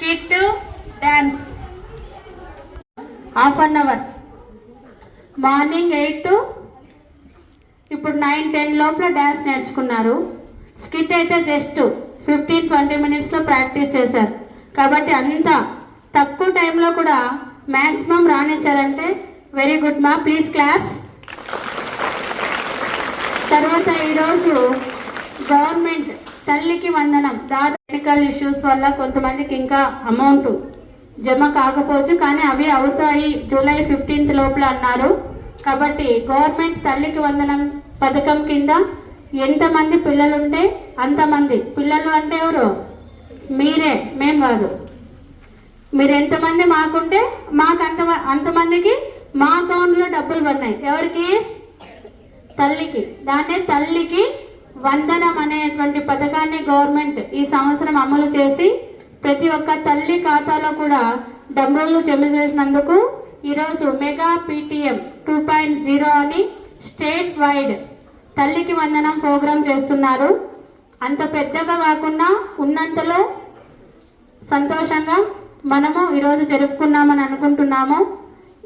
Skit, dance half an hour. Morning 8 to ఇప్పుడు 9-10 లోపల dance నేర్చుకున్నారు. స్కిట్ అయితే జస్ట్ 15-20 మినిట్స్లో ప్రాక్టీస్ చేశారు. కాబట్టి అంత తక్కువ టైంలో కూడా మ్యాక్సిమం రాణించారంటే వెరీ గుడ్ మా, ప్లీజ్ క్లాప్స్. తర్వాత ఈరోజు గవర్నమెంట్ తల్లికి వందనం టెక్నికల్ ఇష్యూస్ వల్ల కొంతమందికి ఇంకా అమౌంట్ జమ కాకపోవచ్చు, కానీ అవి అవుతాయి జూలై 15th లోపల అన్నారు. కాబట్టి గవర్నమెంట్ తల్లికి వందనం పథకం కింద ఎంతమంది పిల్లలుంటే అంతమంది, పిల్లలు అంటే ఎవరు? మీరే, మేం కాదు. మీరు ఎంతమంది మాకుంటే మాకు అంతమందికి మా అకౌంట్లో డబ్బులు పడినాయి. ఎవరికి? తల్లికి. దాన్నే తల్లికి వందనం అనేటువంటి పథకాన్ని గవర్నమెంట్ ఈ సంవత్సరం అమలు చేసి ప్రతి ఒక్క తల్లి ఖాతాలో కూడా డబ్బులు జమ చేసినందుకు ఈరోజు మెగా PTM 2.0 అని స్టేట్ వైడ్ తల్లికి వందనం ప్రోగ్రాం చేస్తున్నారు. అంత పెద్దగా కాకుండా ఉన్నంతలో సంతోషంగా మనము ఈరోజు జరుపుకున్నామని అనుకుంటున్నాము.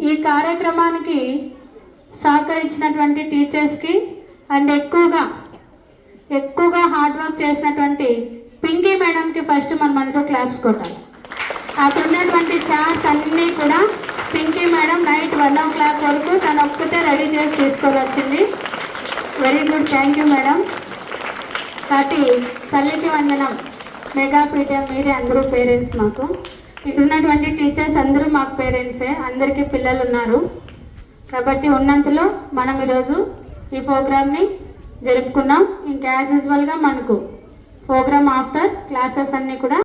ఈ కార్యక్రమానికి సహకరించినటువంటి టీచర్స్కి అండ్ ఎక్కువగా హార్డ్ వర్క్ చేసినటువంటి పింకీ మేడంకి ఫస్ట్ మనం అందరూ క్లాప్స్ కొట్టాలి. అక్కడ ఉన్నటువంటి చార్ట్స్ అన్నీ కూడా పింకీ మేడం నైట్ 1 o'clock వరకు తను ఒక్కటే రెడీ చేసి తీసుకొని వచ్చింది. Very good, thank you madam. కాబట్టి తల్లికి వందనం మెగా PTM మీరే అందరూ పేరెంట్స్. మాకు ఇక్కడ ఉన్నటువంటి టీచర్స్ అందరూ మాకు పేరెంట్సే, అందరికీ పిల్లలు ఉన్నారు. కాబట్టి ఉన్నంతలో మనం ఈరోజు ఈ ప్రోగ్రామ్ని జరుపుకున్నాం. ఇంకా యాజ్ యూజువల్గా మనకు ప్రోగ్రామ్ ఆఫ్టర్ క్లాసెస్ అన్నీ కూడా